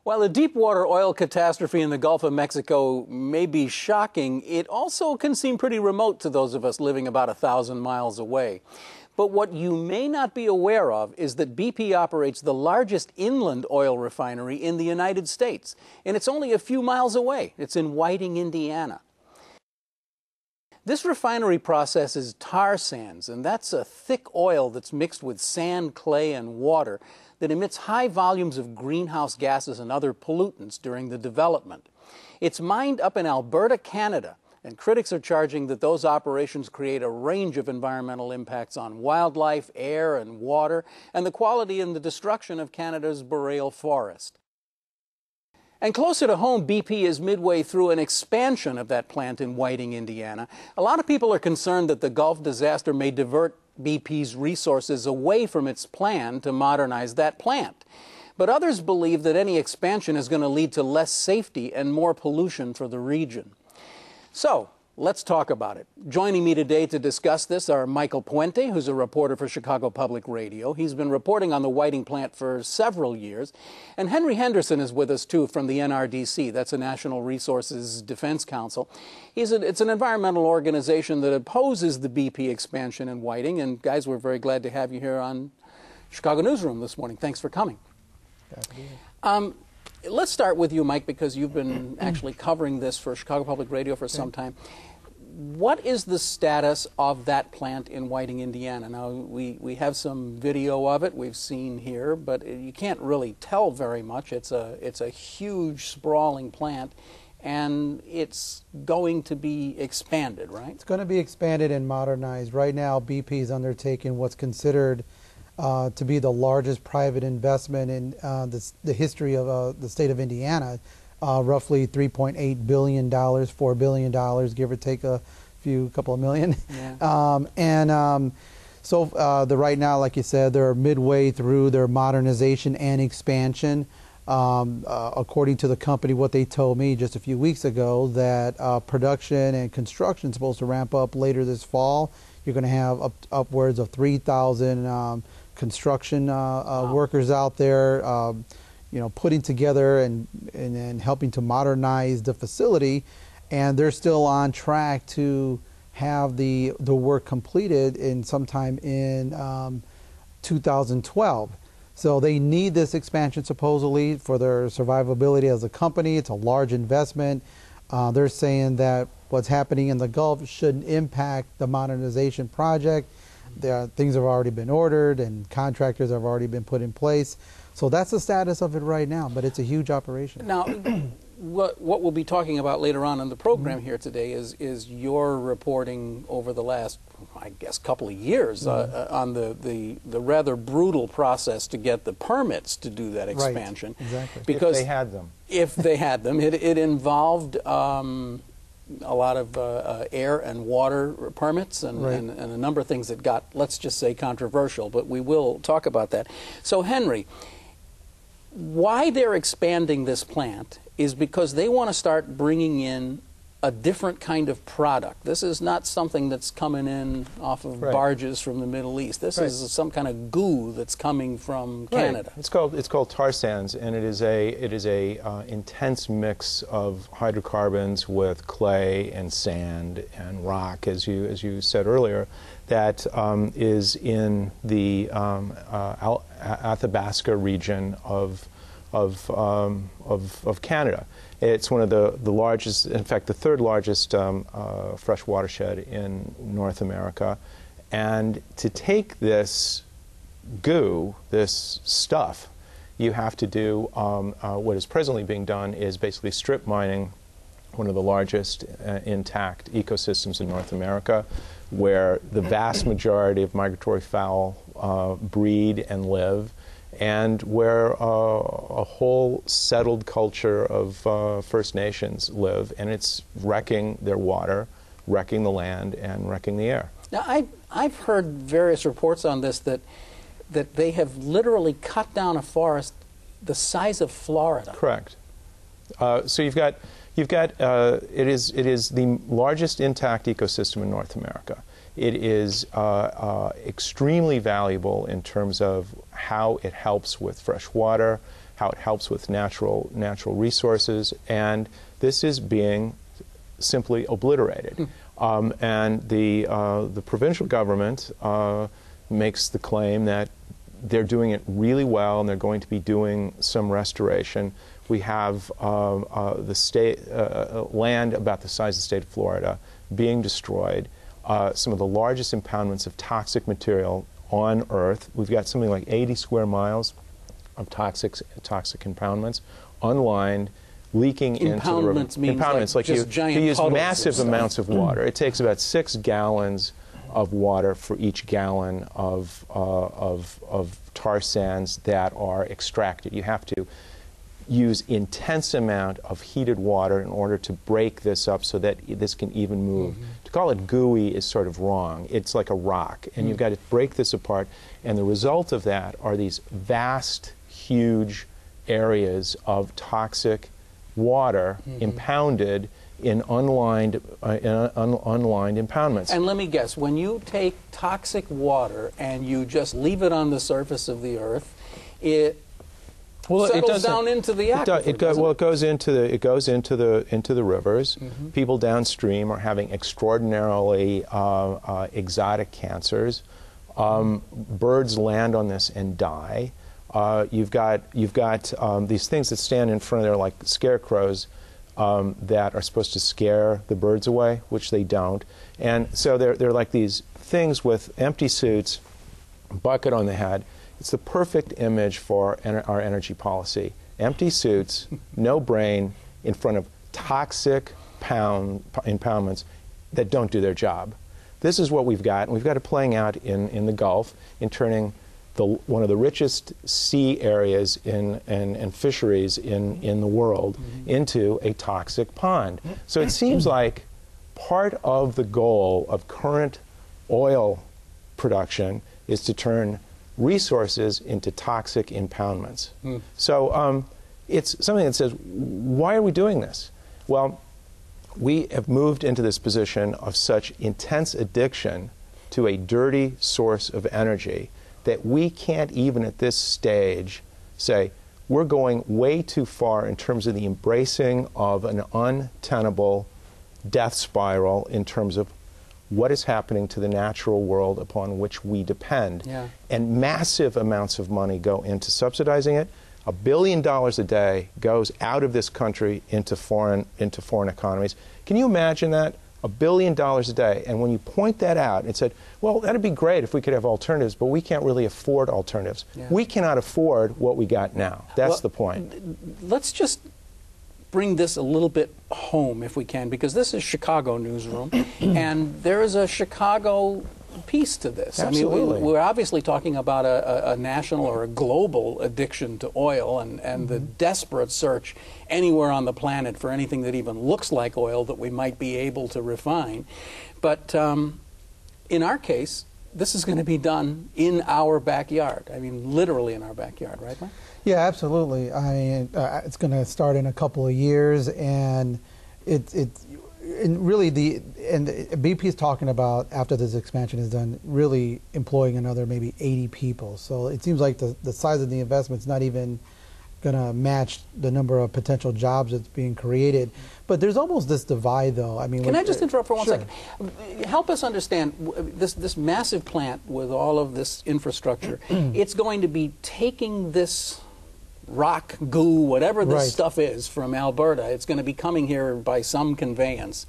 While the deepwater oil catastrophe in the Gulf of Mexico may be shocking, it also can seem pretty remote to those of us living about 1,000 miles away. But what you may not be aware of is that BP operates the largest inland oil refinery in the United States, and it's only a few miles away. It's in Whiting, Indiana. This refinery processes tar sands, and that's a thick oil that's mixed with sand, clay, and water that emits high volumes of greenhouse gases and other pollutants during the development. It's mined up in Alberta, Canada, and critics are charging that those operations create a range of environmental impacts on wildlife, air, and water, and the quality and the destruction of Canada's Boreal forest. And closer to home, BP is midway through an expansion of that plant in Whiting, Indiana. A lot of people are concerned that the Gulf disaster may divert BP's resources away from its plan to modernize that plant. But others believe that any expansion is going to lead to less safety and more pollution for the region. So, let's talk about it. Joining me today to discuss this are Michael Puente, who's a reporter for Chicago Public Radio. He's been reporting on the Whiting plant for several years. And Henderson is with us, too, from the NRDC. That's the National Resources Defense Council. It's an environmental organization that opposes the BP expansion in Whiting. And, guys, we're very glad to have you here on Chicago Newsroom this morning. Thanks for coming. Let's start with you, Mike, because you've been actually covering this for Chicago Public Radio for some time. What is the status of that plant in Whiting, Indiana? Now, we have some video of it we've seen here, but you can't really tell very much. It's a huge, sprawling plant, and it's going to be expanded, right? It's going to be expanded and modernized. Right now, BP is undertaking what's considered to be the largest private investment in the history of the state of Indiana, roughly $3.8 billion, $4 billion, give or take a couple of million. Yeah. Right now, like you said, they're midway through their modernization and expansion. According to the company, what they told me just a few weeks ago, that production and construction is supposed to ramp up later this fall. You're going to have upwards of 3,000 construction workers out there, putting together and helping to modernize the facility, and they're still on track to have the work completed in sometime in 2012. So they need this expansion supposedly for their survivability as a company. It's a large investment. They're saying that what's happening in the Gulf shouldn't impact the modernization project. Things have already been ordered and contractors have already been put in place. So that's the status of it right now, but it's a huge operation. Now, what we'll be talking about later on in the program here today is your reporting over the last, I guess, couple of years on the rather brutal process to get the permits to do that expansion. Right, exactly. Because if they had them. If they had them. It involved a lot of air and water permits and a number of things that got, let's just say, controversial, but we will talk about that. So, Henry, why they're expanding this plant is because they want to start bringing in a different kind of product. This is not something that's coming in off of barges from the Middle East. This is some kind of goo that's coming from Canada. It's called tar sands, and it is a intense mix of hydrocarbons with clay and sand and rock, as you said earlier, that is in the Athabasca region of Canada. It's one of the largest, in fact, the third largest fresh watershed in North America. And to take this goo, this stuff, you have to do what is presently being done is basically strip mining one of the largest intact ecosystems in North America, where the vast majority of migratory fowl breed and live, and where a whole settled culture of First Nations live, and it's wrecking their water, wrecking the land, and wrecking the air. Now, I've heard various reports on this that they have literally cut down a forest the size of Florida. Correct. So you've got it is the largest intact ecosystem in North America. It is extremely valuable in terms of how it helps with fresh water, how it helps with natural resources, and this is being simply obliterated. And the provincial government makes the claim that they're doing it really well and they're going to be doing some restoration. We have the state land about the size of the state of Florida being destroyed, some of the largest impoundments of toxic material on Earth. We've got something like 80 square miles of toxic impoundments, unlined, leaking into the river. Impoundments like just you use massive amounts of water. It takes about 6 gallons of water for each gallon of tar sands that are extracted. You have to use intense amount of heated water in order to break this up so that this can even move. To call it gooey is sort of wrong. It's like a rock, and you've got to break this apart, and the result of that are these vast, huge areas of toxic water impounded in unlined impoundments. And let me guess, when you take toxic water and you just leave it on the surface of the earth, it settles down into the aquifer. It goes into the rivers. People downstream are having extraordinarily exotic cancers. Birds land on this and die. You've got these things that stand in front of there like scarecrows that are supposed to scare the birds away, which they don't. And so they're like these things with empty suits, bucket on the head. It's the perfect image for our energy policy. Empty suits, no brain, in front of toxic impoundments that don't do their job. This is what we've got, and we've got it playing out in the Gulf, in turning one of the richest sea areas and fisheries in the world into a toxic pond. So it seems like part of the goal of current oil production is to turn resources into toxic impoundments. So it's something that says, why are we doing this? Well, we have moved into this position of such intense addiction to a dirty source of energy that we can't even at this stage say, we're going way too far in terms of the embracing of an untenable death spiral in terms of what is happening to the natural world upon which we depend. And massive amounts of money go into subsidizing it. $1 billion a day goes out of this country into foreign economies. Can you imagine that? $1 billion a day. And when you point that out and said, well, that'd be great if we could have alternatives, but we can't really afford alternatives. We cannot afford what we got now. That's the point. Let's just bring this a little bit home, if we can, because this is Chicago Newsroom, and there is a Chicago piece to this. Absolutely. I mean, we're obviously talking about a national or a global addiction to oil and the desperate search anywhere on the planet for anything that even looks like oil that we might be able to refine. But in our case, this is going to be done in our backyard. I mean, literally in our backyard, right, Mike? Yeah, absolutely. It's going to start in a couple of years, and BP is talking about, after this expansion is done, really employing another maybe 80 people. So it seems like the size of the investment is not even going to match the number of potential jobs that's being created. But there's almost this divide, though. I mean, can I just interrupt for one sure. second? Help us understand this massive plant with all of this infrastructure. It's going to be taking this rock, goo, whatever this stuff is from Alberta. It's going to be coming here by some conveyance.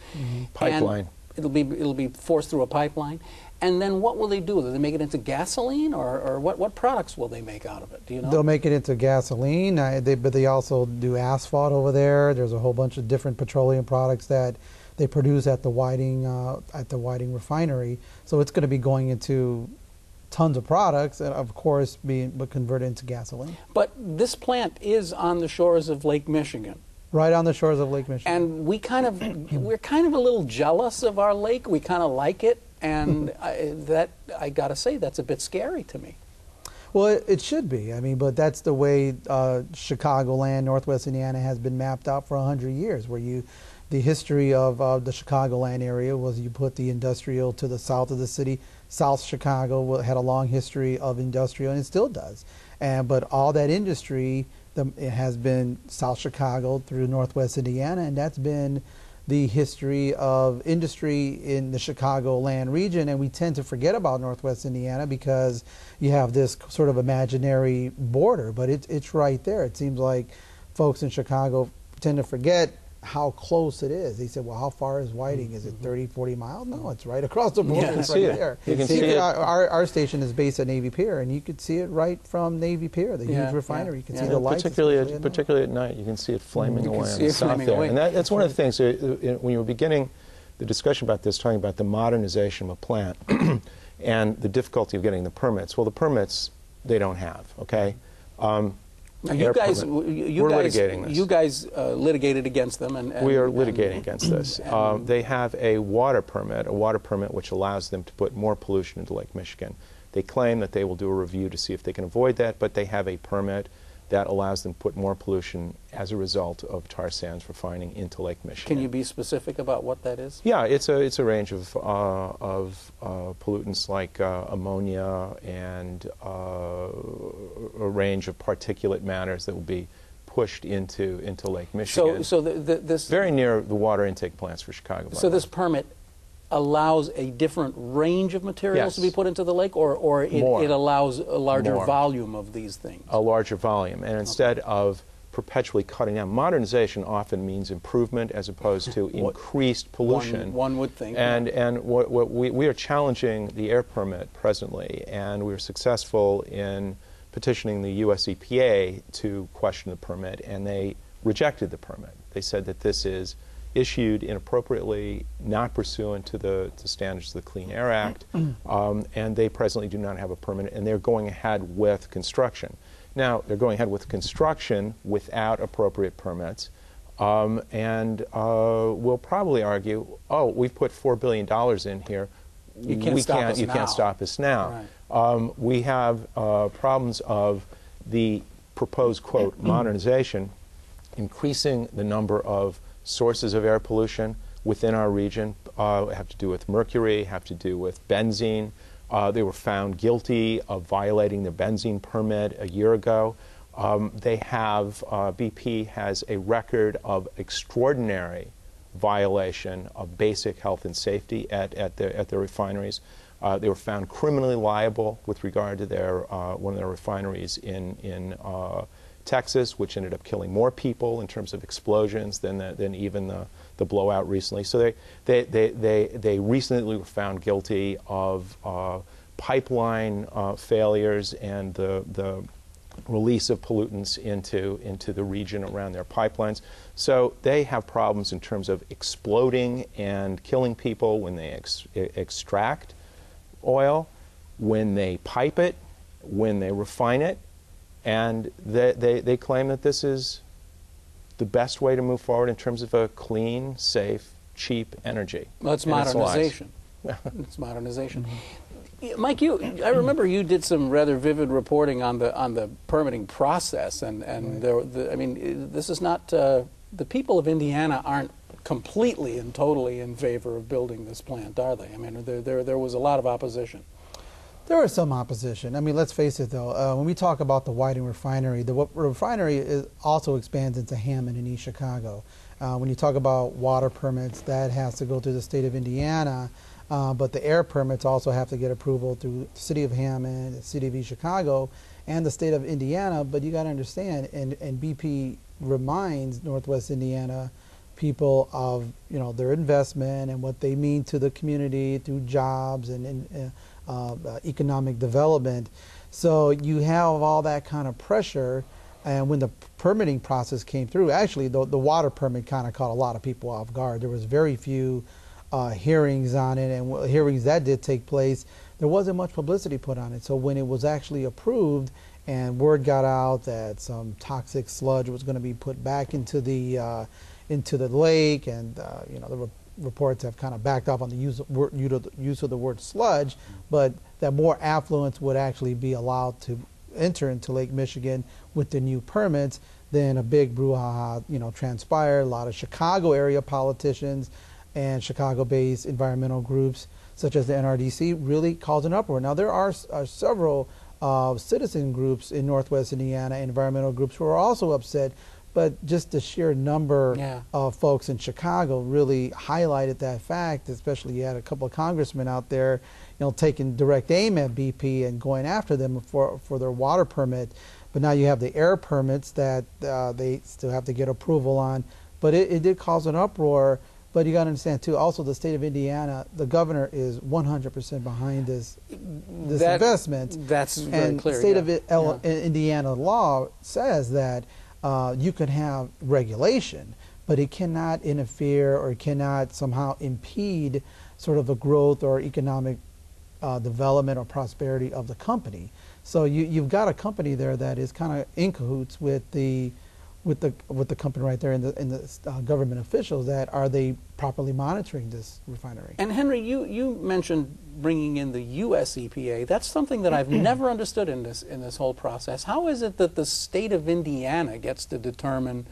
Pipeline. And it'll be forced through a pipeline. And then what will they do? Will they make it into gasoline, or what products will they make out of it? Do you know? They'll make it into gasoline, but they also do asphalt over there. There's a whole bunch of different petroleum products that they produce at the Whiting refinery. So it's going to be going into tons of products, and of course being converted into gasoline. But this plant is on the shores of Lake Michigan. Right on the shores of Lake Michigan. And we're kind of a little jealous of our lake. We kind of like it, and I got to say, that's a bit scary to me. Well, it should be. I mean, but that's the way Chicagoland, Northwest Indiana, has been mapped out for 100 years, where the history of the Chicagoland area was you put the industrial to the south of the city. South Chicago had a long history of industrial, and it still does. But all that industry It has been South Chicago through Northwest Indiana, and that's been the history of industry in the Chicagoland region. And we tend to forget about Northwest Indiana because you have this sort of imaginary border, but it's right there. It seems like folks in Chicago tend to forget how close it is. They said, well, how far is Whiting? Is it 30, 40 miles? No, it's right across the border. Yeah, it's right there. You can see it. Our station is based at Navy Pier, and you could see it right from Navy Pier, the huge refinery. You can see the lights. Particularly at night, you can see it flaming away on the south there. And that's one of the things, when you were beginning the discussion about this, talking about the modernization of a plant and the difficulty of getting the permits. Well, the permits, they don't have, okay? You guys litigated against them, and we are litigating against this. They have a water permit which allows them to put more pollution into Lake Michigan. They claim that they will do a review to see if they can avoid that, but they have a permit that allows them to put more pollution as a result of tar sands refining into Lake Michigan. Can you be specific about what that is? Yeah, it's a range of pollutants like ammonia and a range of particulate matters that will be pushed into Lake Michigan. So this very near the water intake plants for Chicago. So this permit allows a different range of materials to be put into the lake, or it allows a larger volume of these things? A larger volume. And instead of perpetually cutting down, modernization often means improvement as opposed to increased pollution. One would think. And what we are challenging the air permit presently, and we were successful in petitioning the US EPA to question the permit, and they rejected the permit. They said that this is issued inappropriately, not pursuant to the standards of the Clean Air Act, and they presently do not have a permit, and they're going ahead with construction. Now, they're going ahead with construction without appropriate permits, and we'll probably argue, oh, we've put $4 billion in here. You can't stop us now. Right. We have problems of the proposed, quote, modernization, increasing the number of sources of air pollution within our region. Have to do with mercury, have to do with benzene. They were found guilty of violating the benzene permit a year ago. BP has a record of extraordinary violation of basic health and safety at their refineries. They were found criminally liable with regard to one of their refineries in Texas, which ended up killing more people in terms of explosions than even the blowout recently. So they recently were found guilty of pipeline failures and the release of pollutants into the region around their pipelines. So they have problems in terms of exploding and killing people when they extract oil, when they pipe it, when they refine it. And they claim that this is the best way to move forward in terms of a clean, safe, cheap energy. Well, it's modernization. It's modernization. Mike, I remember you did some rather vivid reporting on the permitting process, and I mean, this is not the people of Indiana aren't completely and totally in favor of building this plant, are they? I mean, there was a lot of opposition. There is some opposition. I mean, let's face it, though. When we talk about the Whiting refinery, the refinery also expands into Hammond in East Chicago. When you talk about water permits, that has to go through the state of Indiana, but the air permits also have to get approval through the city of Hammond, the city of East Chicago, and the state of Indiana. But you got to understand, and BP reminds Northwest Indiana people of their investment and what they mean to the community through jobs and economic development. So you have all that kind of pressure, and when the permitting process came through, actually the water permit kind of caught a lot of people off guard. There was very few hearings on it, and hearings that did take place, there wasn't much publicity put on it. So when it was actually approved and word got out that some toxic sludge was going to be put back into the lake, and the reports have kind of backed off on the use of the word sludge, but that more affluents would actually be allowed to enter into Lake Michigan with the new permits, then a big brouhaha transpired. A lot of Chicago area politicians and Chicago-based environmental groups such as the NRDC really caused an uproar. Now there are several citizen groups in Northwest Indiana, environmental groups who are also upset. But just the sheer number of folks in Chicago really highlighted that fact, especially you had a couple of congressmen out there, taking direct aim at BP and going after them for their water permit. But now you have the air permits that they still have to get approval on. But it did cause an uproar. But you got to understand, too, also the state of Indiana, the governor is 100% behind this investment. That's very clear. And the state of Indiana law says that you can have regulation, but it cannot interfere or it cannot somehow impede sort of the growth or economic development or prosperity of the company. So you've got a company there that is kind of in cahoots with the company right there and the government officials. That are they properly monitoring this refinery? And Henry, you mentioned bringing in the U.S. EPA. That's something that I've never understood in this whole process. How is it that the state of Indiana gets to determine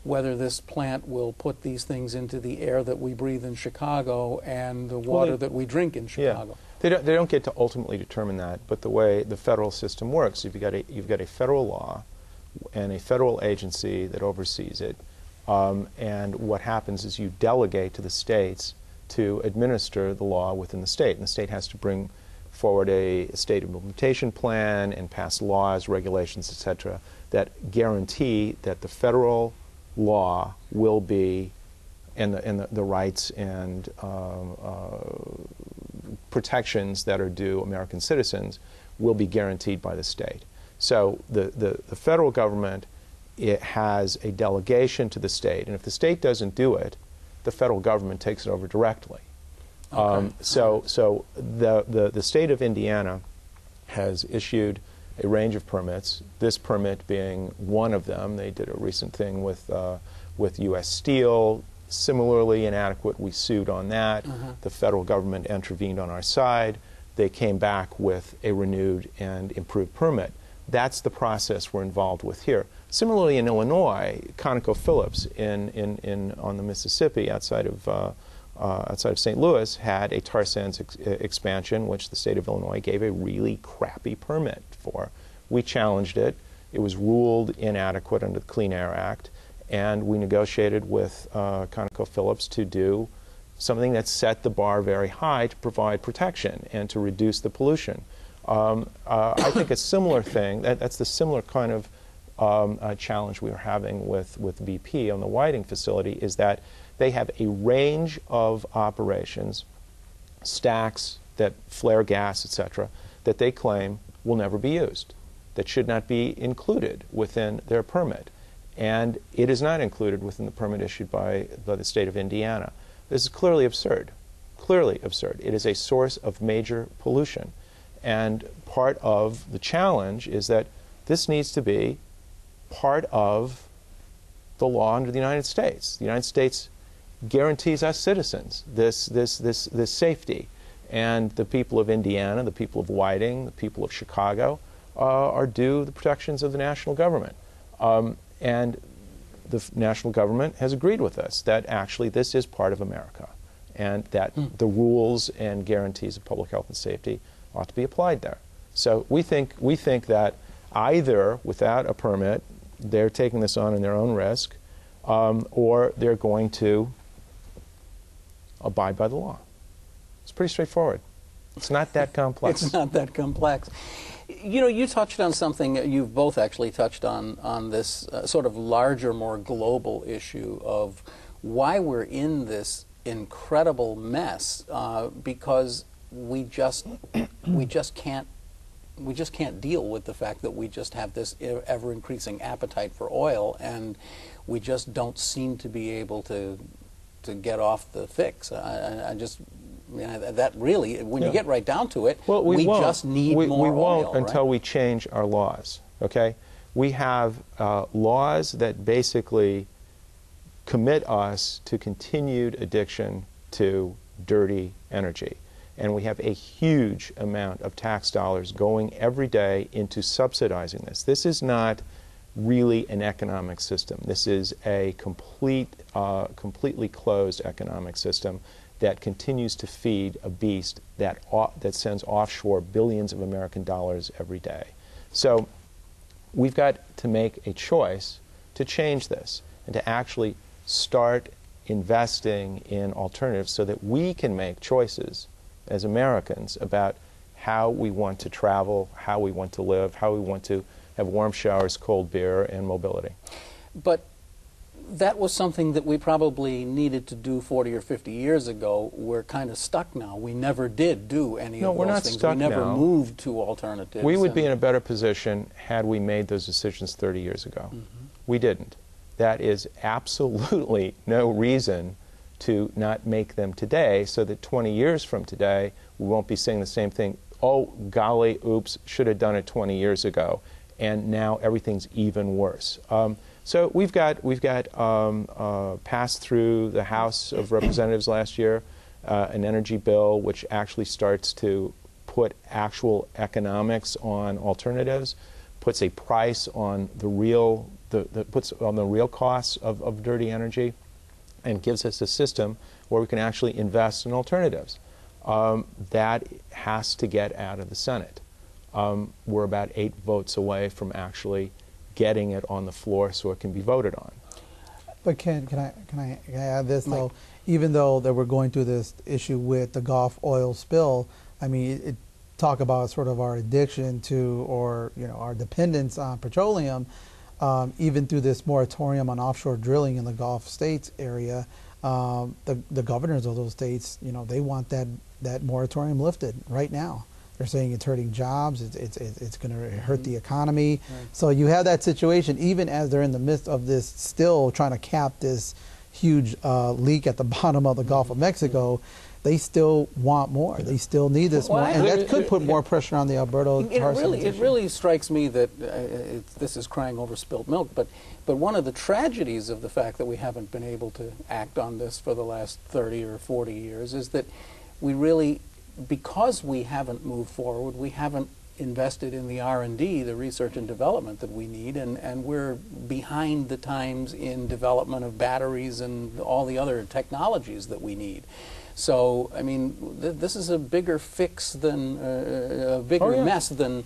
whether this plant will put these things into the air that we breathe in Chicago and the water that we drink in Chicago? Yeah. They don't get to ultimately determine that, but the way the federal system works, you've got a federal law and a federal agency that oversees it, and what happens is you delegate to the states to administer the law within the state, and the state has to bring forward a state implementation plan and pass laws, regulations, etc., that guarantee that the federal law will be, and the rights and protections that are due American citizens will be guaranteed by the state. So the federal government, it has a delegation to the state, and if the state doesn't do it, the federal government takes it over directly. Okay. So the state of Indiana has issued a range of permits, this permit being one of them. They did a recent thing with U.S. Steel, similarly inadequate. We sued on that. The federal government intervened on our side. They came back with a renewed and improved permit. That's the process we're involved with here. Similarly, in Illinois, ConocoPhillips on the Mississippi outside of St. Louis had a tar sands expansion, which the state of Illinois gave a really crappy permit for. We challenged it. It was ruled inadequate under the Clean Air Act, and we negotiated with ConocoPhillips to do something that set the bar very high to provide protection and to reduce the pollution. I think a similar thing, that's the similar kind of challenge we were having with BP on the Whiting facility, is that they have a range of operations, stacks that flare gas, etc., that they claim will never be used, that should not be included within their permit. And it is not included within the permit issued by the state of Indiana. This is clearly absurd, clearly absurd. It is a source of major pollution. And part of the challenge is that this needs to be part of the law under the United States. The United States guarantees us citizens this safety. And the people of Indiana, the people of Whiting, the people of Chicago are due the protections of the national government. And the national government has agreed with us that actually this is part of America and that the rules and guarantees of public health and safety ought to be applied there. So we think that either without a permit, they're taking this on their own risk, or they're going to abide by the law. It's pretty straightforward. It's not that complex. It's not that complex. You know, you touched on something, you've both actually touched on this sort of larger, more global issue of why we're in this incredible mess, because we just can't deal with the fact that we just have this ever-increasing appetite for oil, and we just don't seem to be able to get off the fix. That really, when you get right down to it, we just need more oil. We won't until we change our laws, okay? We have laws that basically commit us to continued addiction to dirty energy. And we have a huge amount of tax dollars going every day into subsidizing this. This is not really an economic system. This is a completely closed economic system that continues to feed a beast that sends offshore billions of American dollars every day. So we've got to make a choice to change this and to actually start investing in alternatives so that we can make choices as Americans about how we want to travel, how we want to live, how we want to have warm showers, cold beer, and mobility. But that was something that we probably needed to do 40 or 50 years ago. We're kind of stuck now. We never did do any of those things. No, we're not stuck now. We never moved to alternatives. We would be in a better position had we made those decisions 30 years ago. We didn't. That is absolutely no reason to not make them today, so that 20 years from today, we won't be saying the same thing. Oh, golly, oops, should have done it 20 years ago. And now everything's even worse. So we've got passed through the House of Representatives last year an energy bill which actually starts to put actual economics on alternatives, puts a price on the real puts on the real costs of dirty energy, and gives us a system where we can actually invest in alternatives. That has to get out of the Senate. We're about 8 votes away from actually getting it on the floor so it can be voted on. But can I add this, though? Even though that we're going through this issue with the Gulf oil spill, I mean, talk about sort of our addiction to, or our dependence on petroleum. Even through this moratorium on offshore drilling in the Gulf states area, the governors of those states, they want that moratorium lifted right now. They're saying it's hurting jobs, it's going to hurt the economy. Right. So you have that situation, even as they're in the midst of this, still trying to cap this huge leak at the bottom of the Gulf of Mexico. They still want more. They still need this more, and that could put more pressure on the Alberta tar sands issue. It really strikes me that this is crying over spilled milk. But one of the tragedies of the fact that we haven't been able to act on this for the last 30 or 40 years is that we really, because we haven't moved forward, we haven't invested in the R&D, the research and development that we need, and we're behind the times in development of batteries and all the other technologies that we need. So, I mean, this is a bigger fix than a bigger mess than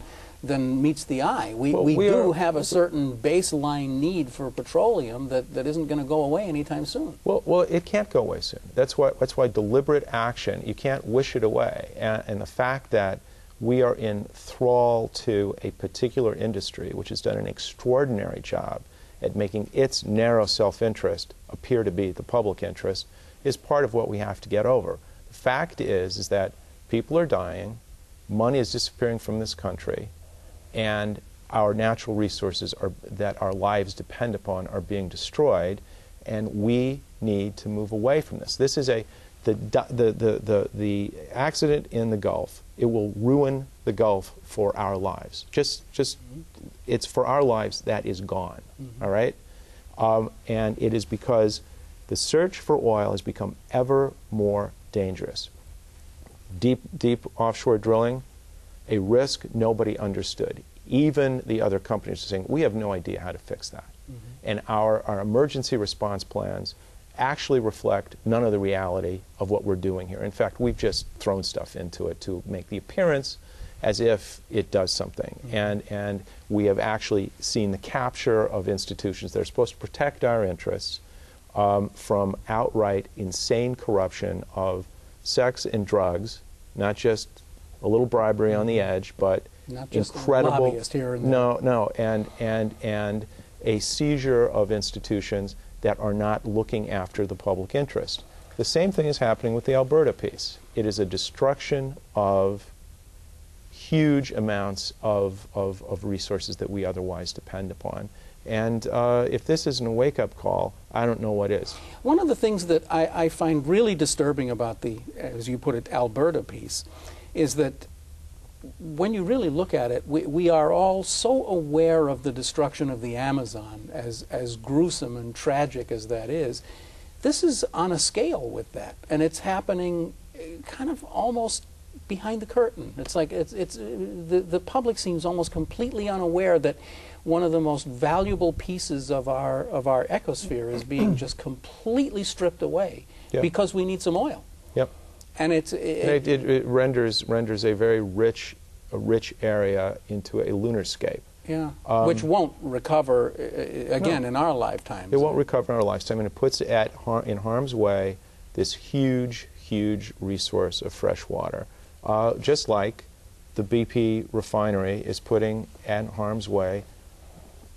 meets the eye. We do have a certain baseline need for petroleum that isn't going to go away anytime soon. Well, it can't go away soon. That's why deliberate action, you can't wish it away. And the fact that we are in thrall to a particular industry which has done an extraordinary job at making its narrow self-interest appear to be the public interest is part of what we have to get over. The fact is that people are dying, money is disappearing from this country, and our natural resources that our lives depend upon are being destroyed, and we need to move away from this. This is the accident in the Gulf. It will ruin the Gulf for our lives. It's for our lives that is gone. All right, and it is because the search for oil has become ever more dangerous. Deep offshore drilling, a risk nobody understood. Even the other companies are saying, we have no idea how to fix that. And our emergency response plans actually reflect none of the reality of what we're doing here. In fact, we've just thrown stuff into it to make the appearance as if it does something. And we have actually seen the capture of institutions that are supposed to protect our interests from outright insane corruption of sex and drugs, not just a little bribery on the edge, but not just incredible lobbyist here and there. and a seizure of institutions that are not looking after the public interest. The same thing is happening with the Alberta piece. It is a destruction of huge amounts of resources that we otherwise depend upon. And if this isn't a wake-up call, I don't know what is. One of the things that I find really disturbing about the, as you put it, Alberta piece, is that when you really look at it, we are all so aware of the destruction of the Amazon, as gruesome and tragic as that is. This is on a scale with that, and it's happening kind of almost behind the curtain. It's like the public seems almost completely unaware that one of the most valuable pieces of our ecosphere is being just completely stripped away because we need some oil. Yep. And it renders a very rich a rich area into a lunarscape. Yeah, which won't recover again in our lifetimes. It won't recover in our lifetime, and it puts in harm's way this huge, huge resource of fresh water. Just like the BP refinery is putting in harm's way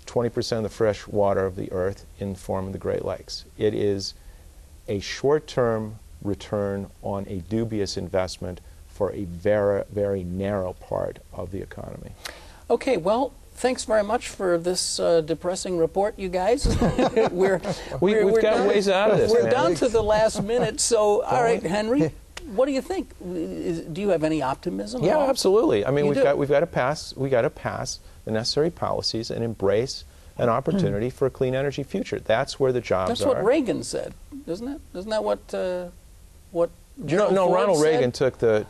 20% of the fresh water of the earth in the form of the Great Lakes. It is a short-term return on a dubious investment for a very, very narrow part of the economy. Okay, well, thanks very much for this depressing report, you guys. we've got ways out of this. We're down to the last minute, so all right, Henry, what do you think? Do you have any optimism? Yeah, absolutely. I mean, we've got to pass the necessary policies and embrace an opportunity for a clean energy future. That's where the jobs are. That's what Reagan said, isn't it? Isn't that what Gerald No, Ford Ronald said? Reagan took the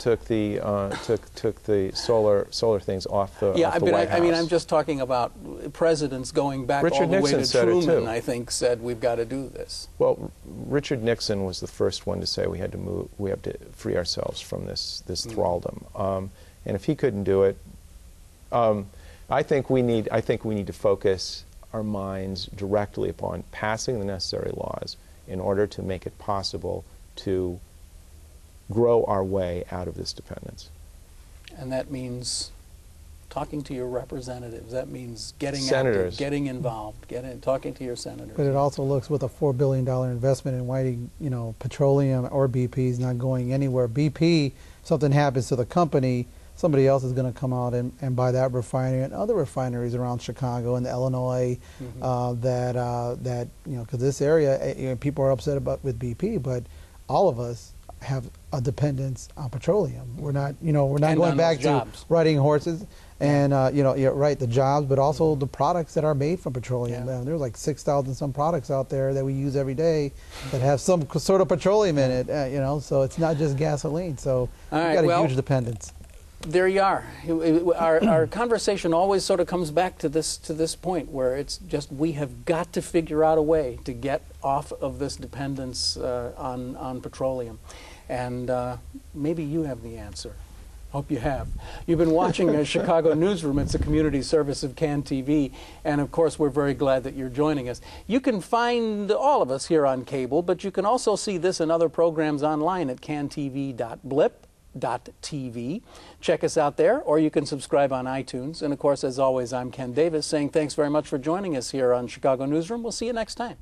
solar things off the Yeah, off the White House. I mean, I'm just talking about presidents going back Richard all the Nixon way to said it Truman. too. I think said we've got to do this. Well, Richard Nixon was the first one to say we have to free ourselves from this thraldom. And if he couldn't do it, I think we need to focus our minds directly upon passing the necessary laws in order to make it possible to grow our way out of this dependence. And that means talking to your representatives. That means getting Senators. active, getting involved, talking to your senators. But it also looks with a $4 billion investment in Whiting, petroleum or BP is not going anywhere. BP, something happens to the company, somebody else is going to come out and buy that refinery and other refineries around Chicago and Illinois. Because this area, people are upset with BP, but all of us have a dependence on petroleum. We're not, we're not going back to riding horses, and you're right, the jobs, but also the products that are made from petroleum. There's like 6,000 some products out there that we use every day that have some sort of petroleum in it. So it's not just gasoline. So we've got a huge dependence. There you are. Our conversation always sort of comes back to this point where it's just we have got to figure out a way to get off of this dependence on petroleum. And maybe you have the answer. Hope you have. You've been watching Chicago Newsroom. It's a community service of CAN TV. And of course, we're very glad that you're joining us. You can find all of us here on cable, but you can also see this and other programs online at cantv.blip.tv. Check us out there, or you can subscribe on iTunes. And of course, as always, I'm Ken Davis saying thanks very much for joining us here on Chicago Newsroom. We'll see you next time.